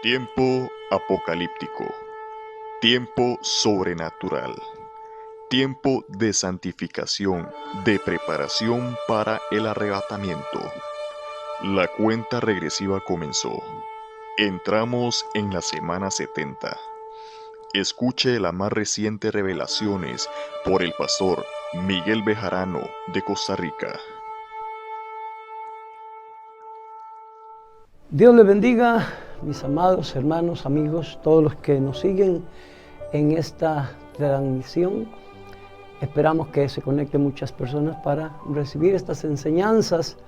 Tiempo apocalíptico, tiempo sobrenatural, tiempo de santificación, de preparación para el arrebatamiento. La cuenta regresiva comenzó. Entramos en la semana 70. Escuche las más recientes revelaciones por el pastor Miguel Bejarano de Costa Rica. Dios les bendiga, mis amados hermanos, amigos, todos los que nos siguen en esta transmisión. Esperamos que se conecten muchas personas para recibir estas enseñanzas.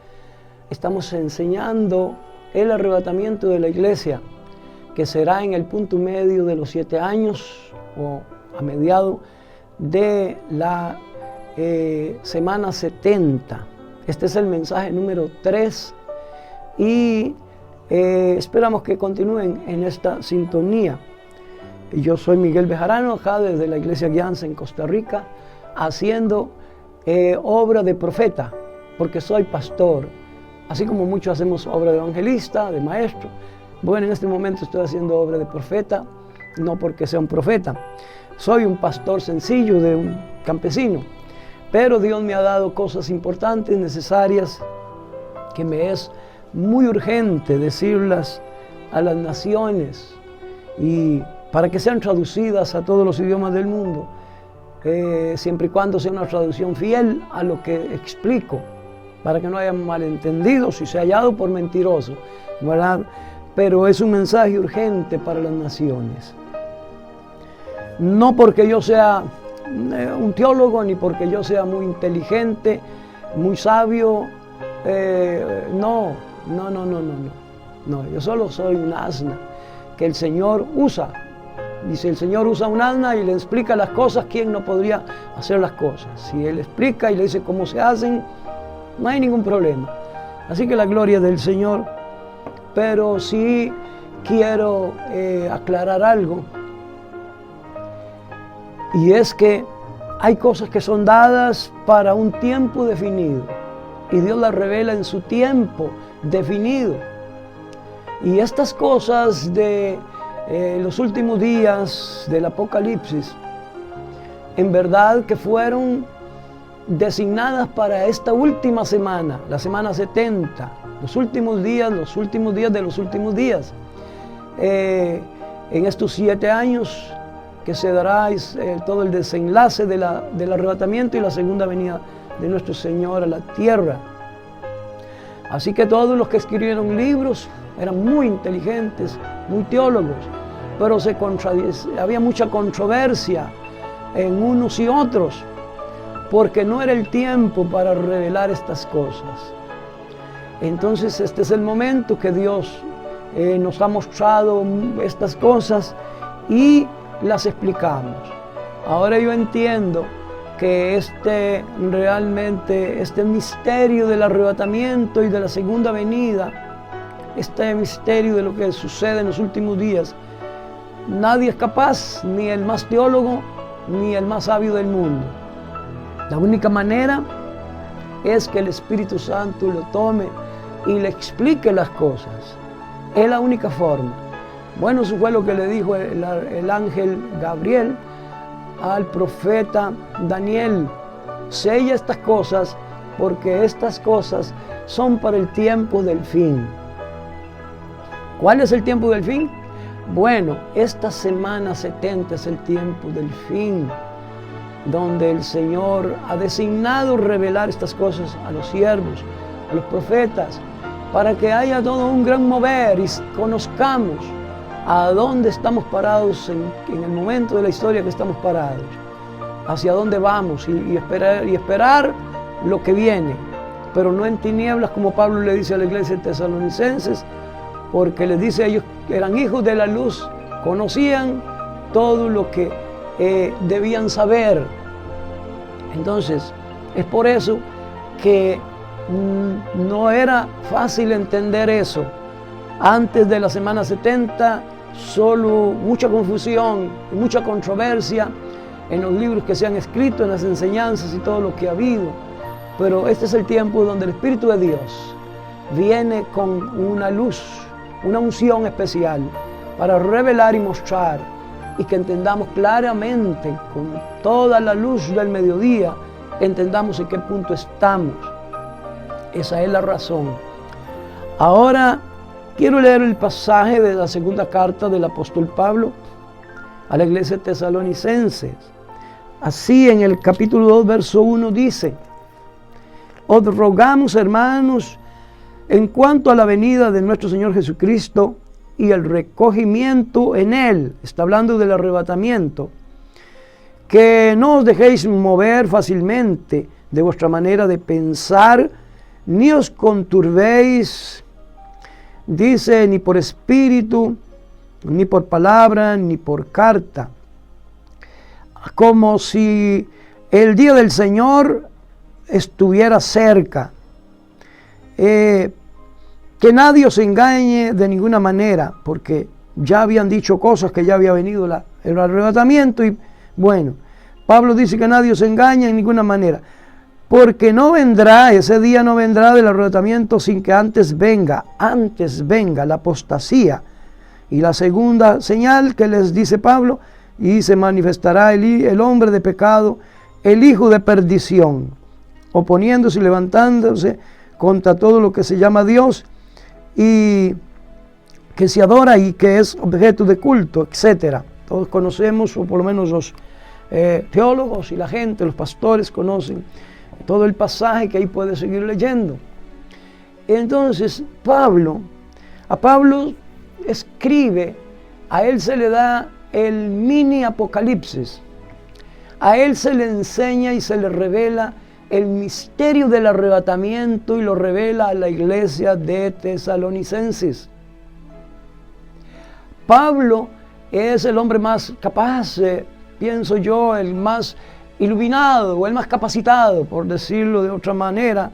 Estamos enseñando el arrebatamiento de la iglesia, que será en el punto medio de los 7 años o a mediado de la semana 70. Este es el mensaje número 3 y esperamos que continúen en esta sintonía. Yo soy Miguel Bejarano, acá desde la Iglesia Guianza en Costa Rica, haciendo obra de profeta, porque soy pastor. Así como muchos hacemos obra de evangelista, de maestro. Bueno, en este momento estoy haciendo obra de profeta, no porque sea un profeta. Soy un pastor sencillo de un campesino, pero Dios me ha dado cosas importantes, necesarias, que me es muy urgente decirlas a las naciones y para que sean traducidas a todos los idiomas del mundo, siempre y cuando sea una traducción fiel a lo que explico, para que no haya malentendidos y sea hallado por mentiroso, ¿verdad? Pero es un mensaje urgente para las naciones. No porque yo sea un teólogo, ni porque yo sea muy inteligente, muy sabio, no, yo solo soy un asna que el Señor usa. Y si el Señor usa un asna y le explica las cosas, ¿quién no podría hacer las cosas? Si Él explica y le dice cómo se hacen, no hay ningún problema. Así que la gloria del Señor. Pero sí quiero aclarar algo, y es que hay cosas que son dadas para un tiempo definido, y Dios las revela en su tiempo definido. Y estas cosas de los últimos días del Apocalipsis, en verdad que fueron designadas para esta última semana, la semana 70, los últimos días de los últimos días. En estos 7 años que se dará todo el desenlace del arrebatamiento y la segunda venida de nuestro Señor a la tierra. Así que todos los que escribieron libros eran muy inteligentes, muy teólogos, pero había mucha controversia en unos y otros, porque no era el tiempo para revelar estas cosas. Entonces este es el momento que Dios nos ha mostrado estas cosas y las explicamos. Ahora yo entiendo que realmente este misterio del arrebatamiento y de la segunda venida, este misterio de lo que sucede en los últimos días, nadie es capaz, ni el más teólogo, ni el más sabio del mundo. La única manera es que el Espíritu Santo lo tome y le explique las cosas. Es la única forma. Bueno, eso fue lo que le dijo el ángel Gabriel al profeta Daniel: sella estas cosas, porque estas cosas son para el tiempo del fin. ¿Cuál es el tiempo del fin? Bueno, esta semana 70 es el tiempo del fin, donde el Señor ha designado revelar estas cosas a los siervos, a los profetas, para que haya todo un gran mover y conozcamos a dónde estamos parados en el momento de la historia que estamos parados, hacia dónde vamos y esperar lo que viene, pero no en tinieblas, como Pablo le dice a la iglesia de Tesalonicenses, porque les dice: ellos eran hijos de la luz, conocían todo lo que debían saber. Entonces, es por eso que no era fácil entender eso. Antes de la semana 70, solo mucha confusión y mucha controversia en los libros que se han escrito, en las enseñanzas y todo lo que ha habido. Pero este es el tiempo donde el Espíritu de Dios viene con una luz, una unción especial para revelar y mostrar, y que entendamos claramente, con toda la luz del mediodía, entendamos en qué punto estamos. Esa es la razón. Ahora quiero leer el pasaje de la segunda carta del apóstol Pablo a la iglesia de Tesalonicenses. Así en el capítulo 2, verso 1 dice: os rogamos, hermanos, en cuanto a la venida de nuestro Señor Jesucristo y el recogimiento en Él, está hablando del arrebatamiento, que no os dejéis mover fácilmente de vuestra manera de pensar, ni os conturbéis, dice, ni por espíritu, ni por palabra, ni por carta, como si el día del Señor estuviera cerca. Que nadie os engañe de ninguna manera, porque ya habían dicho cosas, que ya había venido el arrebatamiento, y bueno, Pablo dice que nadie os engañe en ninguna manera, porque no vendrá, ese día no vendrá del arrebatamiento sin que antes venga la apostasía, y la segunda señal que les dice Pablo, y se manifestará el hombre de pecado, el hijo de perdición, oponiéndose y levantándose contra todo lo que se llama Dios y que se adora y que es objeto de culto, etc. Todos conocemos, o por lo menos los teólogos y la gente, los pastores conocen todo el pasaje, que ahí puede seguir leyendo. Entonces a Pablo escribe, a él se le da el mini apocalipsis, a él se le enseña y se le revela el misterio del arrebatamiento, y lo revela a la iglesia de Tesalonicenses. Pablo es el hombre más capaz, pienso yo, el más iluminado, o el más capacitado, por decirlo de otra manera,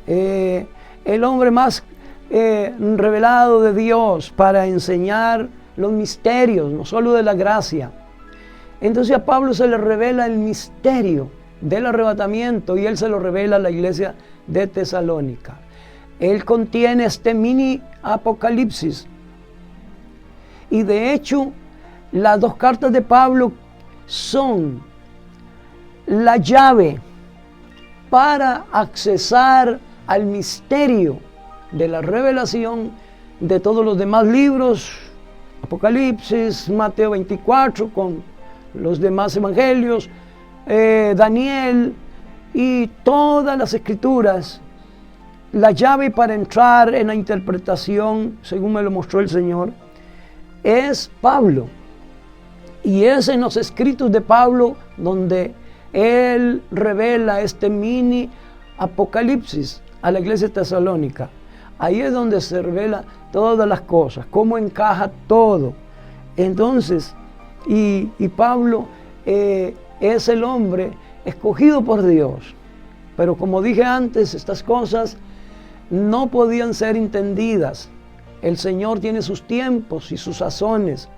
el hombre más revelado de Dios para enseñar los misterios, no solo de la gracia. Entonces a Pablo se le revela el misterio del arrebatamiento, y él se lo revela a la iglesia de Tesalónica. Él contiene este mini apocalipsis, y de hecho las dos cartas de Pablo son la llave para accesar al misterio de la revelación de todos los demás libros, Apocalipsis, Mateo 24, con los demás evangelios, Daniel y todas las escrituras. La llave para entrar en la interpretación, según me lo mostró el Señor, es Pablo, y es en los escritos de Pablo donde él revela este mini apocalipsis a la iglesia tesalónica. Ahí es donde se revela todas las cosas, cómo encaja todo. Entonces, y Pablo es el hombre escogido por Dios. Pero como dije antes, estas cosas no podían ser entendidas. El Señor tiene sus tiempos y sus sazones.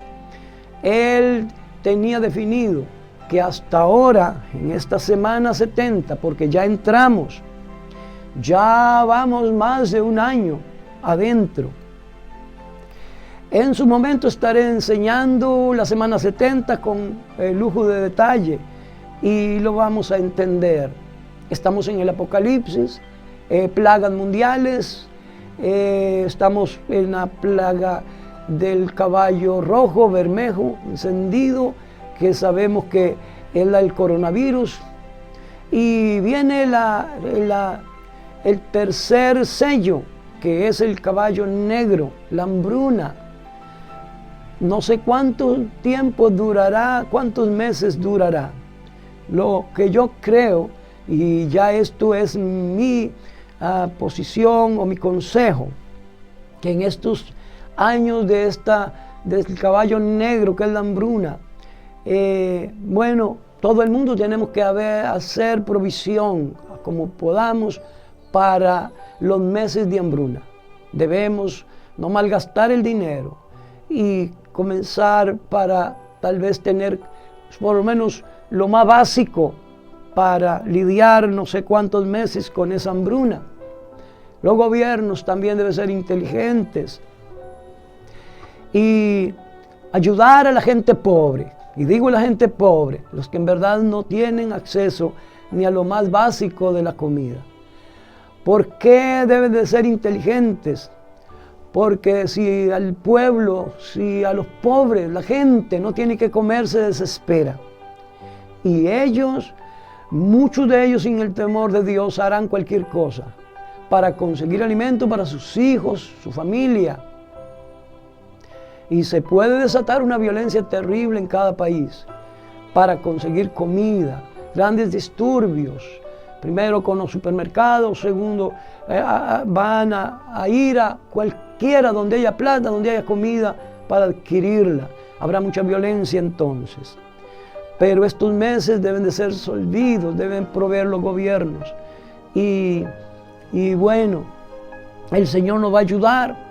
Él tenía definido que hasta ahora, en esta semana 70, porque ya entramos, ya vamos más de un año adentro. En su momento estaré enseñando la semana 70 con lujo de detalle, y lo vamos a entender. Estamos en el Apocalipsis, plagas mundiales, estamos en la plaga del caballo rojo, bermejo, encendido, que sabemos que es el coronavirus, y viene el tercer sello, que es el caballo negro, la hambruna. No sé cuánto tiempo durará, cuántos meses durará. Lo que yo creo, y ya esto es mi posición o mi consejo, que en estos años del caballo negro, que es la hambruna, bueno, todo el mundo tenemos que hacer provisión como podamos para los meses de hambruna. Debemos no malgastar el dinero y comenzar para tal vez tener por lo menos lo más básico para lidiar no sé cuántos meses con esa hambruna. Los gobiernos también deben ser inteligentes. Y ayudar a la gente pobre. Y digo la gente pobre, los que en verdad no tienen acceso ni a lo más básico de la comida. ¿Por qué deben de ser inteligentes? Porque si al pueblo, si a los pobres, la gente no tiene que comer, se desespera. Y ellos, muchos de ellos sin el temor de Dios, harán cualquier cosa para conseguir alimento para sus hijos, su familia. Y se puede desatar una violencia terrible en cada país para conseguir comida, grandes disturbios. Primero con los supermercados, segundo van a ir a cualquiera donde haya plata, donde haya comida para adquirirla. Habrá mucha violencia entonces. Pero estos meses deben de ser solvidos, deben proveer los gobiernos. Y bueno, el Señor nos va a ayudar.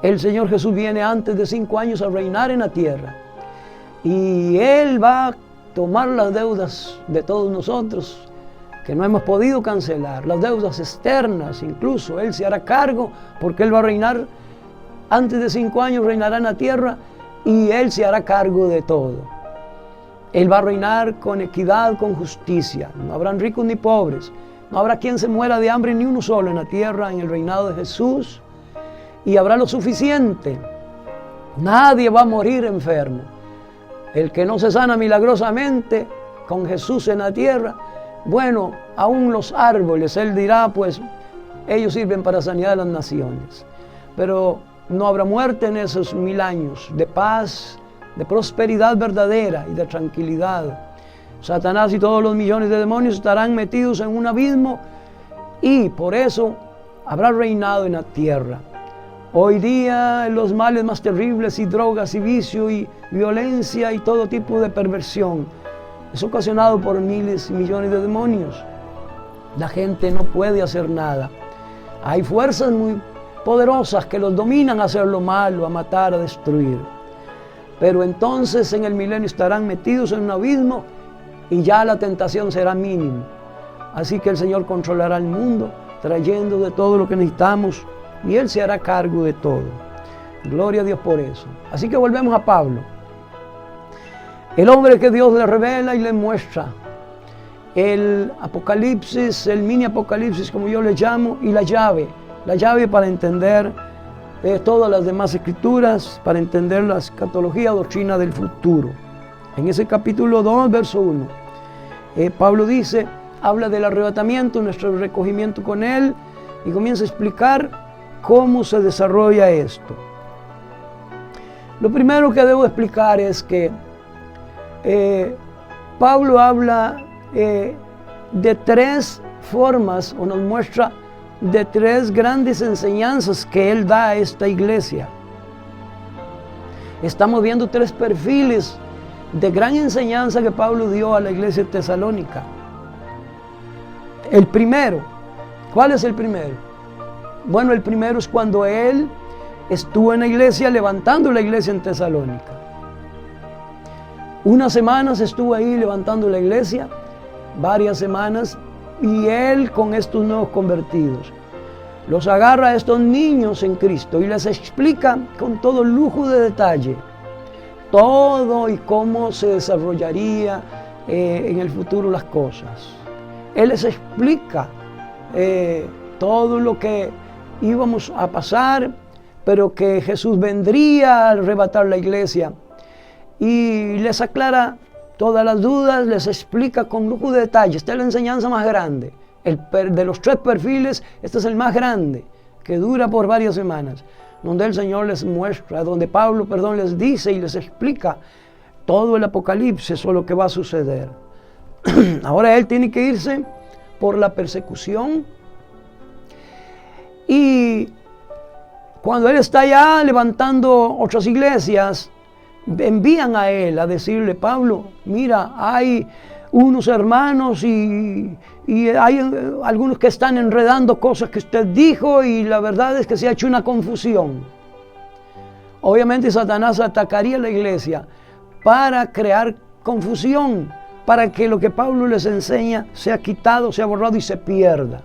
El Señor Jesús viene antes de 5 años a reinar en la tierra. Y Él va a tomar las deudas de todos nosotros que no hemos podido cancelar, las deudas externas incluso. Él se hará cargo porque Él va a reinar, antes de 5 años reinará en la tierra y Él se hará cargo de todo. Él va a reinar con equidad, con justicia. No habrán ricos ni pobres. No habrá quien se muera de hambre ni uno solo en la tierra, en el reinado de Jesús. Y habrá lo suficiente. Nadie va a morir enfermo. El que no se sana milagrosamente con Jesús en la tierra, bueno, aún los árboles, Él dirá, pues ellos sirven para sanidad de las naciones. Pero no habrá muerte en esos 1000 años de paz, de prosperidad verdadera y de tranquilidad. Satanás y todos los millones de demonios estarán metidos en un abismo y por eso habrá reinado en la tierra. Hoy día los males más terribles y drogas y vicio y violencia y todo tipo de perversión es ocasionado por miles y millones de demonios. La gente no puede hacer nada. Hay fuerzas muy poderosas que los dominan a hacer lo malo, a matar, a destruir. Pero entonces en el milenio estarán metidos en un abismo y ya la tentación será mínima. Así que el Señor controlará el mundo, trayendo de todo lo que necesitamos y Él se hará cargo de todo. Gloria a Dios por eso. Así que volvemos a Pablo. El hombre que Dios le revela y le muestra. El Apocalipsis, el mini Apocalipsis como yo le llamo, y la llave para entender todas las demás escrituras, para entender la escatología, doctrina del futuro. En ese capítulo 2, verso 1, Pablo dice, habla del arrebatamiento, nuestro recogimiento con Él, y comienza a explicar cómo se desarrolla esto. Lo primero que debo explicar es que Pablo habla de 3 formas, o nos muestra de 3 grandes enseñanzas que él da a esta iglesia. Estamos viendo 3 perfiles de gran enseñanza que Pablo dio a la iglesia de Tesalónica. El primero, ¿cuál es el primero? Bueno, el primero es cuando él estuvo en la iglesia, levantando la iglesia en Tesalónica. Unas semanas estuvo ahí levantando la iglesia, varias semanas, y él con estos nuevos convertidos los agarra a estos niños en Cristo y les explica con todo lujo de detalle todo y cómo se desarrollaría en el futuro las cosas. Él les explica todo lo que íbamos a pasar, pero que Jesús vendría a arrebatar la iglesia. Y les aclara todas las dudas, les explica con lujo de detalle. Esta es la enseñanza más grande. De los 3 perfiles, este es el más grande, que dura por varias semanas, donde el Señor les muestra, donde Pablo, les dice y les explica todo el Apocalipsis o lo que va a suceder. Ahora él tiene que irse por la persecución. Y cuando él está allá levantando otras iglesias, envían a él a decirle, Pablo, mira, hay unos hermanos y hay algunos que están enredando cosas que usted dijo y la verdad es que se ha hecho una confusión. Obviamente Satanás atacaría a la iglesia para crear confusión, para que lo que Pablo les enseña sea quitado, sea borrado y se pierda.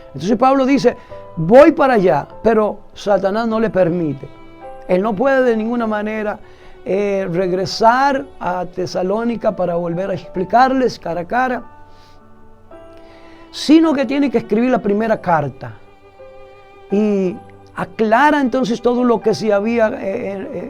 Entonces Pablo dice, voy para allá, pero Satanás no le permite. Él no puede de ninguna manera regresar a Tesalónica para volver a explicarles cara a cara, sino que tiene que escribir la primera carta y aclara entonces todo lo que se había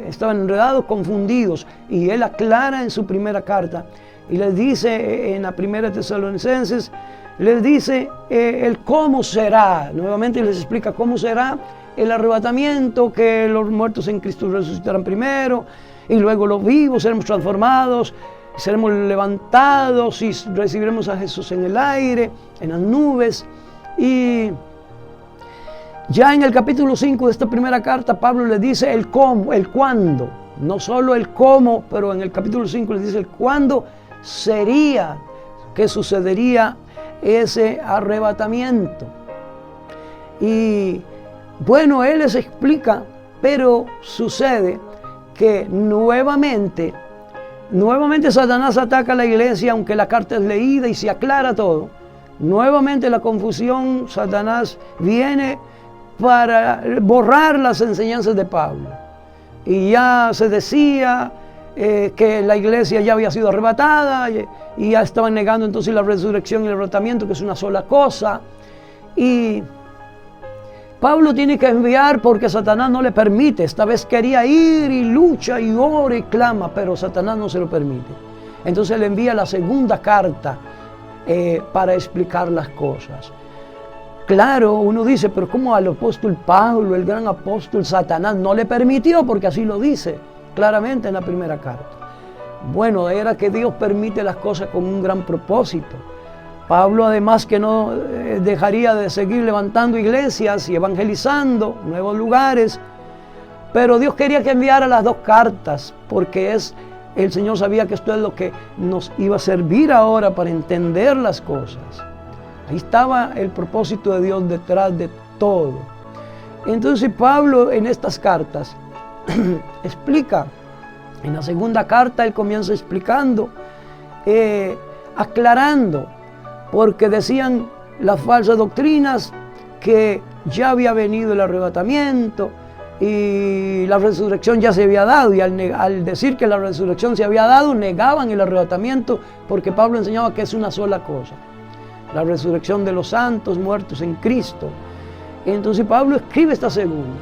estaban enredados, confundidos, y él aclara en su primera carta y les dice en la primera Tesalonicenses, les dice el cómo será, nuevamente les explica cómo será el arrebatamiento, que los muertos en Cristo resucitarán primero y luego los vivos seremos transformados, seremos levantados y recibiremos a Jesús en el aire, en las nubes. Y ya en el capítulo 5 de esta primera carta, Pablo le dice el cómo, el cuándo, no solo el cómo, pero en el capítulo 5 le dice el cuándo sería que sucedería ese arrebatamiento. Y bueno, él les explica, pero sucede que nuevamente Satanás ataca a la iglesia, aunque la carta es leída y se aclara todo. Nuevamente la confusión, Satanás viene para borrar las enseñanzas de Pablo. Y ya se decía que la iglesia ya había sido arrebatada y ya estaban negando entonces la resurrección y el arrebatamiento, que es una sola cosa. Y Pablo tiene que enviar porque Satanás no le permite. Esta vez quería ir y lucha y ora y clama, pero Satanás no se lo permite. Entonces le envía la segunda carta para explicar las cosas. Claro, uno dice, pero ¿cómo al apóstol Pablo, el gran apóstol, Satanás no le permitió? Porque así lo dice claramente en la primera carta. Bueno, era que Dios permite las cosas con un gran propósito. Pablo además que no dejaría de seguir levantando iglesias y evangelizando nuevos lugares, pero Dios quería que enviara las dos cartas, porque el Señor sabía que esto es lo que nos iba a servir ahora para entender las cosas. Ahí estaba el propósito de Dios detrás de todo. Entonces Pablo en estas cartas explica, en la segunda carta él comienza explicando, aclarando, porque decían las falsas doctrinas que ya había venido el arrebatamiento y la resurrección ya se había dado, y al decir que la resurrección se había dado, negaban el arrebatamiento, porque Pablo enseñaba que es una sola cosa, la resurrección de los santos muertos en Cristo. Entonces Pablo escribe esta segunda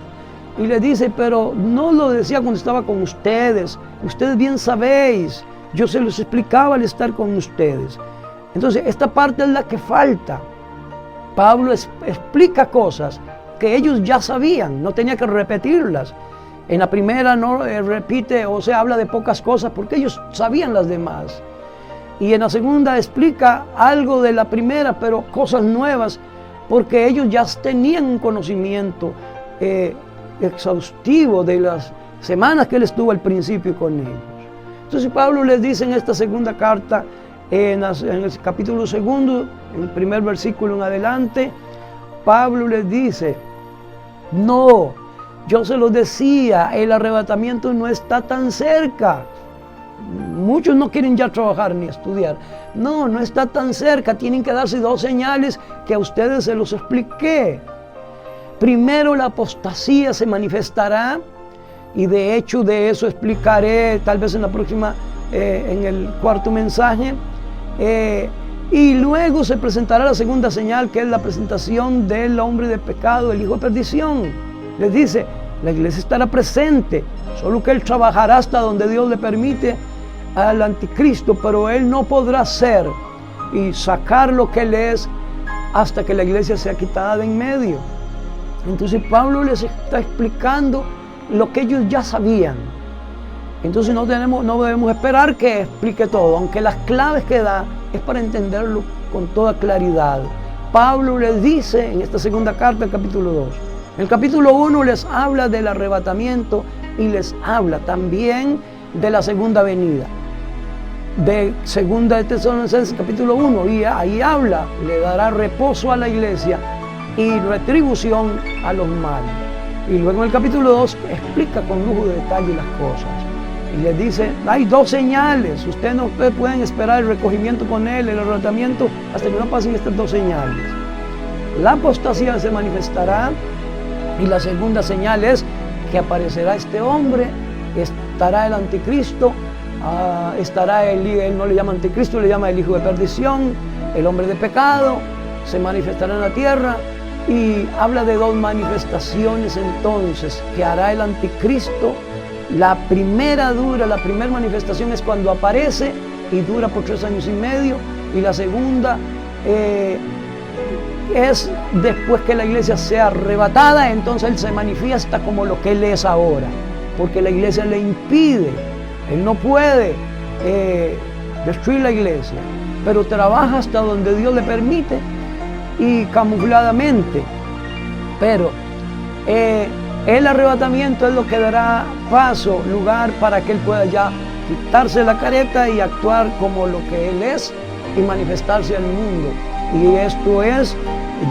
y le dice, pero no lo decía cuando estaba con ustedes bien sabéis, yo se los explicaba al estar con ustedes. Entonces esta parte es la que falta. Pablo explica cosas que ellos ya sabían, no tenía que repetirlas. En la primera no repite, o sea, habla de pocas cosas porque ellos sabían las demás. Y en la segunda explica algo de la primera, pero cosas nuevas, porque ellos ya tenían un conocimiento exhaustivo de las semanas que él estuvo al principio con ellos. Entonces Pablo les dice en esta segunda carta, en el capítulo 2, en el primer versículo en adelante, Pablo les dice, no, yo se los decía, el arrebatamiento no está tan cerca. Muchos no quieren ya trabajar ni estudiar. No está tan cerca, tienen que darse dos señales que a ustedes se los expliqué. Primero la apostasía se manifestará, y de hecho de eso explicaré tal vez en la próxima, en el cuarto mensaje. Y luego se presentará la segunda señal, que es la presentación del hombre de pecado, el hijo de perdición. Les dice, la iglesia estará presente, solo que él trabajará hasta donde Dios le permite al anticristo, pero él no podrá ser y sacar lo que él es hasta que la iglesia sea quitada de en medio. Entonces Pablo les está explicando lo que ellos ya sabían. Entonces no debemos esperar que explique todo, aunque las claves que da es para entenderlo con toda claridad. Pablo les dice en esta segunda carta, el capítulo 2. En el capítulo 1 les habla del arrebatamiento y les habla también de la segunda venida. De segunda de Tesalonicenses, capítulo 1, y ahí habla, le dará reposo a la iglesia y retribución a los malos. Y luego en el capítulo 2 explica con lujo de detalle las cosas. Y les dice, hay dos señales, ustedes no pueden esperar el recogimiento con él, el arrebatamiento, hasta que no pasen estas dos señales. La apostasía se manifestará, y la segunda señal es que aparecerá este hombre, estará el anticristo, estará él no le llama anticristo, le llama el hijo de perdición, el hombre de pecado, se manifestará en la tierra. Y habla de dos manifestaciones entonces que hará el anticristo. La primera manifestación es cuando aparece y dura por 3 años y medio, y la segunda es después que la iglesia sea arrebatada. Entonces él se manifiesta como lo que él es ahora, porque la iglesia le impide, él no puede destruir la iglesia, pero trabaja hasta donde Dios le permite y camufladamente. Pero el arrebatamiento es lo que dará lugar para que él pueda ya quitarse la careta y actuar como lo que él es y manifestarse al mundo. Y esto es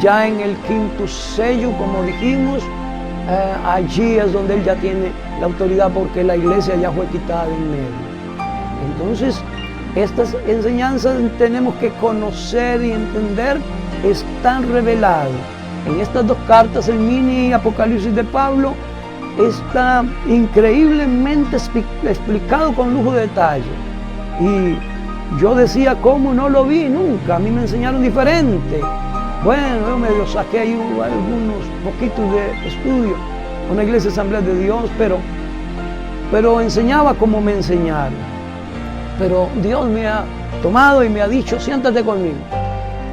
ya en el 5º sello, como dijimos, allí es donde él ya tiene la autoridad, porque la iglesia ya fue quitada de en medio. Entonces, estas enseñanzas tenemos que conocer y entender, están reveladas. En estas 2 cartas, el mini Apocalipsis de Pablo está increíblemente explicado con lujo de detalle. Y yo decía, ¿cómo no lo vi nunca? A mí me enseñaron diferente. Bueno, yo medio saqué ahí algunos poquitos de estudio con la Iglesia Asamblea de Dios, pero enseñaba como me enseñaron. Pero Dios me ha tomado y me ha dicho, siéntate conmigo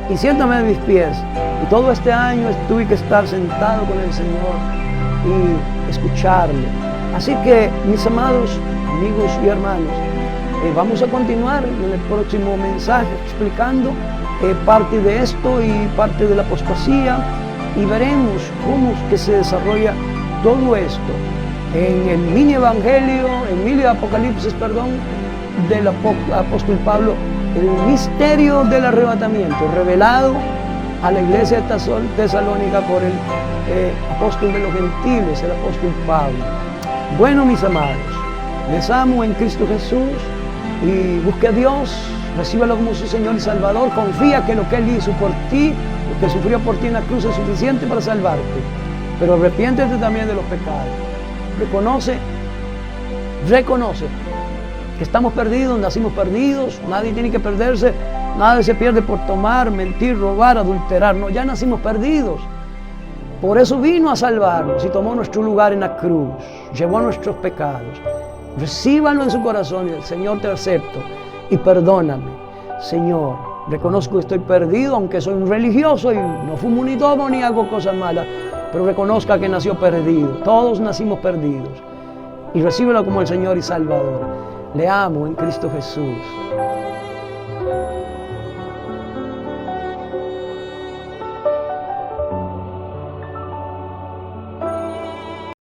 y siéntame a mis pies. Y todo este año tuve que estar sentado con el Señor y escucharle. Así que, mis amados amigos y hermanos, vamos a continuar en el próximo mensaje explicando parte de esto y parte de la apostasía, y veremos cómo es que se desarrolla todo esto en el mini Apocalipsis, del apóstol Pablo, el misterio del arrebatamiento revelado a la iglesia de Tesalónica por el apóstol de los gentiles, el apóstol Pablo. Bueno, mis amados, les amo en Cristo Jesús, y busque a Dios, recíbalo como su Señor y Salvador. Confía que lo que Él hizo por ti, lo que sufrió por ti en la cruz, es suficiente para salvarte. Pero arrepiéntete también de los pecados. Reconoce que estamos perdidos, nacimos perdidos, nadie tiene que perderse, nadie se pierde por tomar, mentir, robar, adulterar. No, ya nacimos perdidos. Por eso vino a salvarnos y tomó nuestro lugar en la cruz, llevó nuestros pecados. Recíbalo en su corazón y el Señor te acepto y perdóname. Señor, reconozco que estoy perdido, aunque soy un religioso y no fumo ni tomo ni hago cosas malas, pero reconozca que nació perdido. Todos nacimos perdidos, y recíbelo como el Señor y Salvador. Le amo en Cristo Jesús.